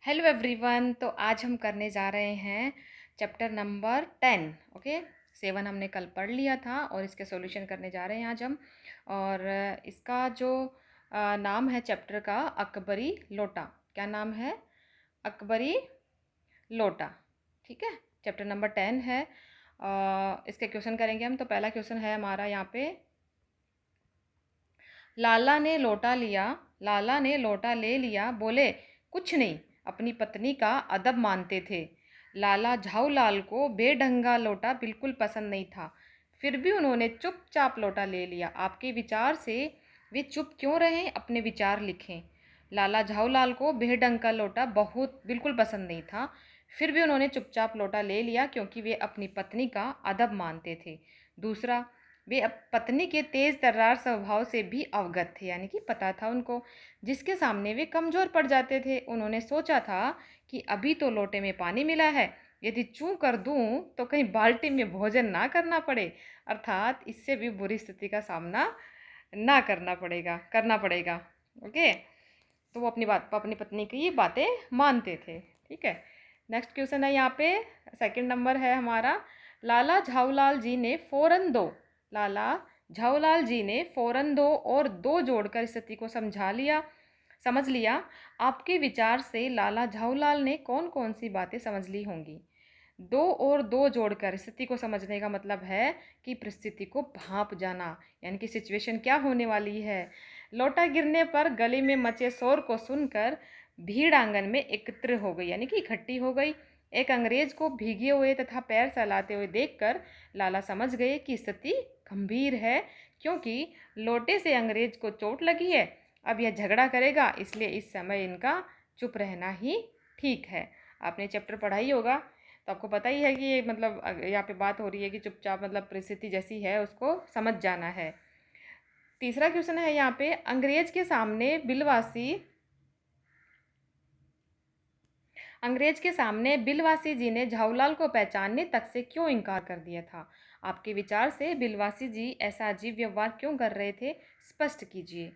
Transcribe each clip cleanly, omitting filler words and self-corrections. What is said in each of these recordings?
Hello everyone. तो आज हम करने जा रहे हैं चैप्टर नंबर 10। ओके, 7 हमने कल पढ़ लिया था और इसके सॉल्यूशन करने जा रहे हैं आज हम। और इसका जो नाम है चैप्टर का, अकबरी लोटा। क्या नाम है? अकबरी लोटा। ठीक है, चैप्टर नंबर 10 है। इसके क्वेश्चन करेंगे हम। तो पहला क्वेश्चन है हमारा यहाँ पे, लाला ने लोटा लिया, लाला ने लोटा ले लिया, बोले कुछ नहीं, अपनी पत्नी का अदब मानते थे। लाला झाऊलाल को बेढंगा लोटा बिल्कुल पसंद नहीं था, फिर भी उन्होंने चुपचाप लोटा ले लिया। आपके विचार से वे चुप क्यों रहे? अपने विचार लिखें। लाला झाऊलाल को बेढंग का लोटा बहुत बिल्कुल पसंद नहीं था, फिर भी उन्होंने चुपचाप लोटा ले लिया क्योंकि वे अपनी पत्नी का अदब मानते थे। दूसरा, वे पत्नी के तेज तर्रार स्वभाव से भी अवगत थे, यानी कि पता था उनको, जिसके सामने वे कमज़ोर पड़ जाते थे। उन्होंने सोचा था कि अभी तो लोटे में पानी मिला है, यदि चूं कर दूं तो कहीं बाल्टी में भोजन ना करना पड़े, अर्थात इससे भी बुरी स्थिति का सामना ना करना पड़ेगा। ओके, तो वो अपनी पत्नी की ये बातें मानते थे। ठीक है, नेक्स्ट क्वेश्चन है यहाँ पे, सेकंड नंबर है हमारा। लाला झाऊलाल जी ने फौरन दो, लाला झाऊलाल जी ने फौरन दो और दो जोड़कर स्थिति को समझ लिया। आपके विचार से लाला झाऊलाल ने कौन कौन सी बातें समझ ली होंगी? दो और दो जोड़कर स्थिति को समझने का मतलब है कि परिस्थिति को भांप जाना, यानी कि सिचुएशन क्या होने वाली है। लोटा गिरने पर गली में मचे शोर को सुनकर भीड़ आंगन में एकत्र हो गई, यानी कि इकट्ठी हो गई। एक अंग्रेज को भीगे हुए तथा पैर सहलाते हुए देखकर लाला समझ गए कि स्थिति गंभीर है, क्योंकि लोटे से अंग्रेज को चोट लगी है। अब यह झगड़ा करेगा, इसलिए इस समय इनका चुप रहना ही ठीक है। आपने चैप्टर पढ़ा ही होगा, तो आपको पता ही है कि ये मतलब यहाँ पे बात हो रही है कि चुपचाप मतलब परिस्थिति जैसी है उसको समझ जाना है। तीसरा क्वेश्चन है यहाँ पे, अंग्रेज के सामने बिलवासी जी ने झाऊलाल को पहचानने तक से क्यों इनकार कर दिया था? आपके विचार से बिलवासी जी ऐसा अजीब व्यवहार क्यों कर रहे थे, स्पष्ट कीजिए।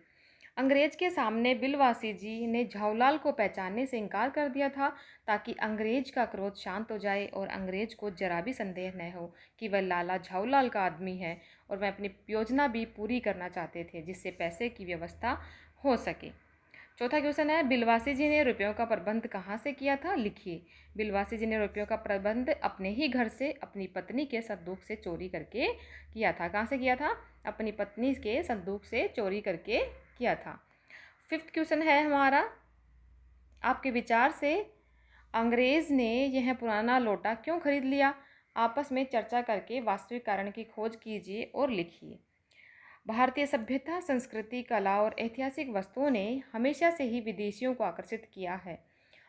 अंग्रेज के सामने बिलवासी जी ने झाऊलाल को पहचानने से इनकार कर दिया था ताकि अंग्रेज का क्रोध शांत हो जाए और अंग्रेज को जरा भी संदेह न हो कि वह लाला झाऊलाल का आदमी है, और वह अपनी योजना भी पूरी करना चाहते थे जिससे पैसे की व्यवस्था हो सके। चौथा क्वेश्चन है, बिलवासी जी ने रुपयों का प्रबंध कहाँ से किया था, लिखिए। बिलवासी जी ने रुपयों का प्रबंध अपने ही घर से अपनी पत्नी के संदूक से चोरी करके किया था। कहाँ से किया था? अपनी पत्नी के संदूक से चोरी करके किया था। फिफ्थ क्वेश्चन है हमारा, आपके विचार से अंग्रेज ने यह पुराना लोटा क्यों खरीद लिया? आपस में चर्चा करके वास्तविक कारण की खोज कीजिए और लिखिए। भारतीय सभ्यता, संस्कृति, कला और ऐतिहासिक वस्तुओं ने हमेशा से ही विदेशियों को आकर्षित किया है।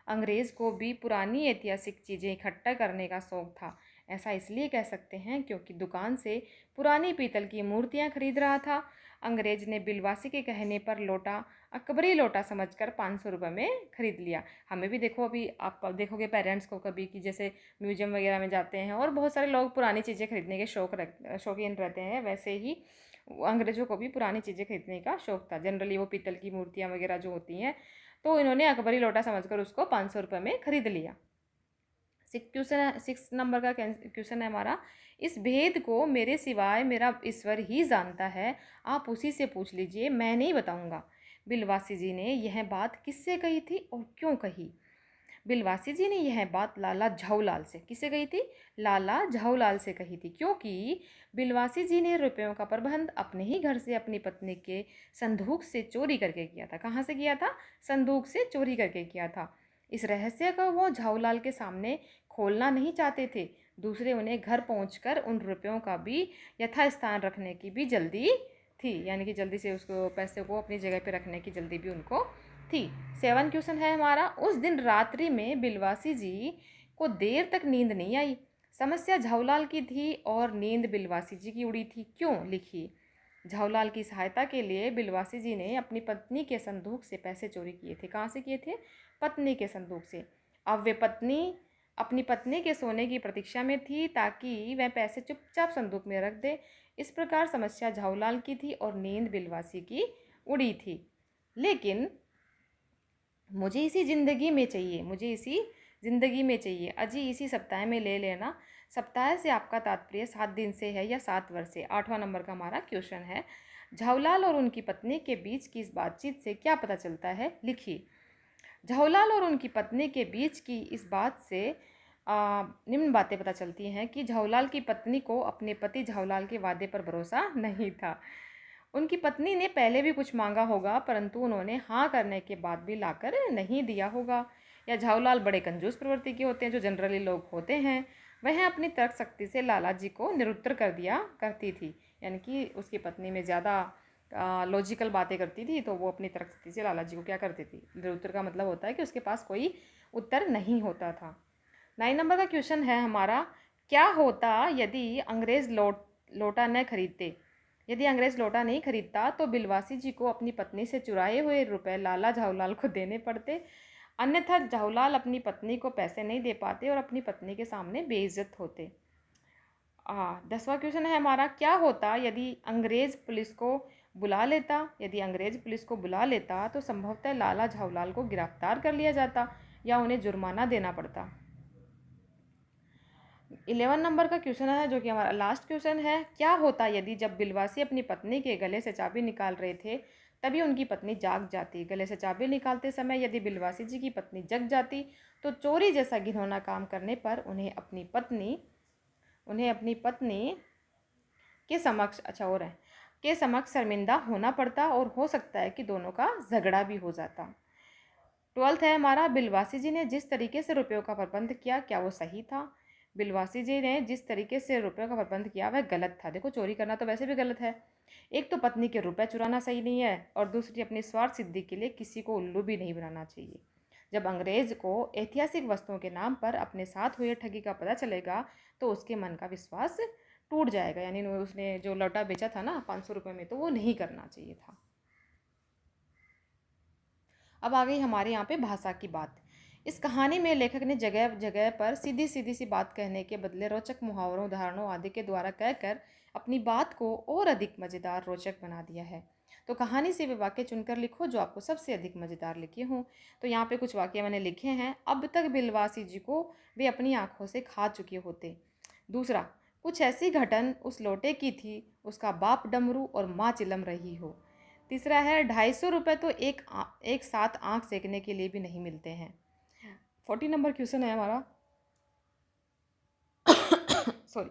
अंग्रेज़ को भी पुरानी ऐतिहासिक चीज़ें इकट्ठा करने का शौक था। ऐसा इसलिए कह सकते हैं क्योंकि दुकान से पुरानी पीतल की मूर्तियां खरीद रहा था। अंग्रेज ने बिलवासी के कहने पर लोटा अकबरी लोटा समझकर 500 रुपये में खरीद लिया। हमें भी देखो, अभी आप देखोगे पेरेंट्स को कभी कि जैसे म्यूजियम वगैरह में जाते हैं और बहुत सारे लोग पुरानी चीज़ें खरीदने के शौकीन रहते हैं, वैसे ही अंग्रेज़ों को भी पुरानी चीज़ें खरीदने का शौक था। जनरली वो पीतल की मूर्तियाँ वगैरह जो होती हैं, तो इन्होंने अकबरी लोटा समझकर उसको 500 रुपये में खरीद लिया। सिक्स नंबर का क्वेश्चन है हमारा, इस भेद को मेरे सिवाय मेरा ईश्वर ही जानता है, आप उसी से पूछ लीजिए, मैं नहीं बताऊंगा। बिलवासी जी ने यह बात किससे कही थी और क्यों कही? बिलवासी जी ने यह बात लाला झाऊलाल से, किससे कही थी? लाला झाऊलाल से कही थी, क्योंकि बिलवासी जी ने रुपयों का प्रबंध अपने ही घर से अपनी पत्नी के संदूक से चोरी करके किया था। कहाँ से किया था? संदूक से चोरी करके किया था। इस रहस्य को वो झाऊलाल के सामने खोलना नहीं चाहते थे। दूसरे, उन्हें घर पहुंचकर उन रुपयों का भी यथास्थान रखने की भी जल्दी थी, यानी कि जल्दी से उसको पैसे को अपनी जगह पे रखने की जल्दी भी उनको थी। 7 क्वेश्चन है हमारा, उस दिन रात्रि में बिलवासी जी को देर तक नींद नहीं आई। समस्या झाऊलाल की थी और नींद बिलवासी जी की उड़ी थी, क्यों, लिखिए। झाऊलाल की सहायता के लिए बिलवासी जी ने अपनी पत्नी के संदूक से पैसे चोरी किए थे। कहाँ से किए थे? पत्नी के संदूक से। अब वे अपनी पत्नी के सोने की प्रतीक्षा में थी ताकि वह पैसे चुपचाप संदूक में रख दे। इस प्रकार समस्या झाऊलाल की थी और नींद बिलवासी की उड़ी थी। लेकिन मुझे इसी ज़िंदगी में चाहिए, मुझे इसी ज़िंदगी में चाहिए, अजी इसी सप्ताह में ले लेना। सप्ताह से आपका तात्पर्य 7 दिन से है या 7 वर्ष से। 8वां नंबर का हमारा क्वेश्चन है, झाऊलाल और उनकी पत्नी के बीच की इस बातचीत से क्या पता चलता है, लिखिए। झाऊलाल और उनकी पत्नी के बीच की इस बात से निम्न बातें पता चलती हैं कि झाऊलाल की पत्नी को अपने पति झाऊलाल के वादे पर भरोसा नहीं था। उनकी पत्नी ने पहले भी कुछ मांगा होगा, परंतु उन्होंने हाँ करने के बाद भी लाकर नहीं दिया होगा। या झाऊलाल बड़े कंजूस प्रवृत्ति के होते हैं, जो जनरली लोग होते हैं। वह अपनी तर्क शक्ति से लाला जी को निरुत्तर कर दिया करती थी, यानी कि उसकी पत्नी में ज़्यादा लॉजिकल बातें करती थी, तो वो अपनी तर्क शक्ति से लाला जी को क्या करती थी, निरुत्तर का मतलब होता है कि उसके पास कोई उत्तर नहीं होता था। 9 नंबर का क्वेश्चन है हमारा, क्या होता यदि अंग्रेज़ लोटा न खरीदते। यदि अंग्रेज़ लोटा नहीं खरीदता तो बिलवासी जी को अपनी पत्नी से चुराए हुए रुपए लाला झाऊलाल को देने पड़ते, अन्यथा झाऊलाल अपनी पत्नी को पैसे नहीं दे पाते और अपनी पत्नी के सामने बेइज्जत होते। 10वां क्वेश्चन है हमारा, क्या होता यदि अंग्रेज़ पुलिस को बुला लेता। यदि अंग्रेज़ पुलिस को बुला लेता तो संभवतः लाला झाऊलाल को गिरफ्तार कर लिया जाता या उन्हें जुर्माना देना पड़ता। 11 नंबर का क्वेश्चन है, जो कि हमारा लास्ट क्वेश्चन है, क्या होता यदि जब बिलवासी अपनी पत्नी के गले से चाबी निकाल रहे थे तभी उनकी पत्नी जाग जाती। गले से चाबी निकालते समय यदि बिलवासी जी की पत्नी जग जाती तो चोरी जैसा घिनौना काम करने पर उन्हें अपनी पत्नी के समक्ष और है के समक्ष शर्मिंदा होना पड़ता और हो सकता है कि दोनों का झगड़ा भी हो जाता। 12th है हमारा, बिलवासी जी ने जिस तरीके से रुपयों का प्रबंध किया क्या वो सही था। बिलवासी जी ने जिस तरीके से रुपयों का प्रबंध किया वह गलत था। देखो, चोरी करना तो वैसे भी गलत है, एक तो पत्नी के रुपए चुराना सही नहीं है और दूसरी अपनी स्वार्थ सिद्धि के लिए किसी को उल्लू भी नहीं बनाना चाहिए। जब अंग्रेज को ऐतिहासिक वस्तुओं के नाम पर अपने साथ हुए ठगी का पता चलेगा तो उसके मन का विश्वास टूट जाएगा, यानी उसने जो लौटा बेचा था ना 500 रुपये में, तो वो नहीं करना चाहिए था। अब आ गई हमारे यहाँ पे भाषा की बात। इस कहानी में लेखक ने जगह जगह पर सीधी सीधी सी बात कहने के बदले रोचक मुहावरों, उदाहरणों आदि के द्वारा कहकर अपनी बात को और अधिक मज़ेदार, रोचक बना दिया है। तो कहानी से वे वाक्य चुनकर लिखो जो आपको सबसे अधिक मज़ेदार लिखे हों। तो यहाँ पे कुछ वाक्य मैंने लिखे हैं। अब तक बिलवासी जी को वे अपनी आंखों से खा चुके होते। दूसरा, कुछ ऐसी घटन उस लोटे की थी, उसका बाप डमरू और माँ चिलम रही हो। तीसरा है, 250 रुपये तो एक साथ आँख सेकने के लिए भी नहीं मिलते हैं। 40 नंबर क्वेश्चन है हमारा। सॉरी।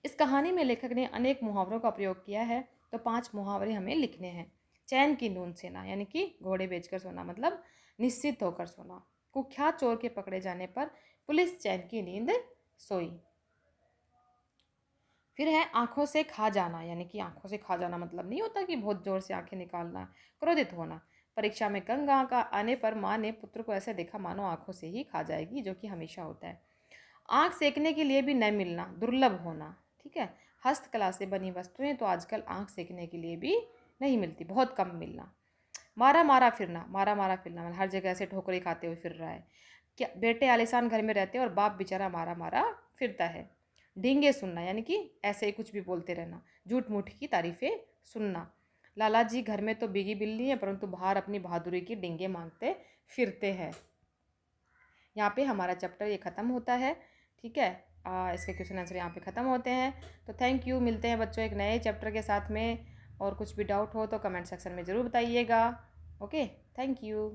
इस कहानी में लेखक ने अनेक मुहावरों का प्रयोग किया है, तो 5 मुहावरे हमें लिखने हैं। चैन की नींद सेना, यानी कि घोड़े बेचकर सोना, मतलब निश्चित होकर सोना। कुख्यात चोर के पकड़े जाने पर पुलिस चैन की नींद सोई। फिर है आंखों से खा जाना, यानी कि आंखों से खा जाना मतलब नहीं होता कि बहुत जोर से आंखें निकालना, क्रोधित होना। परीक्षा में कम अंक आने पर माँ ने पुत्र को ऐसे देखा मानो आंखों से ही खा जाएगी, जो कि हमेशा होता है। आंख सेकने के लिए भी न मिलना, दुर्लभ होना। ठीक है। हस्तकला से बनी वस्तुएं तो आजकल आंख सेकने के लिए भी नहीं मिलती, बहुत कम मिलना। मारा मारा फिरना, मारा मारा फिरना मतलब हर जगह से ठोकरें खाते हुए फिर रहा है। क्या बेटे आलीशान घर में रहते हैं और बाप बेचारा मारा मारा फिरता है। डींगे सुनना, यानी कि ऐसे ही कुछ भी बोलते रहना, झूठ मूठ की तारीफें सुनना। लाला जी घर में तो बीगी बिल्ली है परंतु बाहर अपनी बहादुरी की डींगे मांगते फिरते हैं। यहाँ पे हमारा चैप्टर ये ख़त्म होता है। ठीक है, इसके क्वेश्चन आंसर यहाँ पे ख़त्म होते हैं। तो थैंक यू, मिलते हैं बच्चों एक नए चैप्टर के साथ में। और कुछ भी डाउट हो तो कमेंट सेक्शन में ज़रूर बताइएगा। Okay, thank you.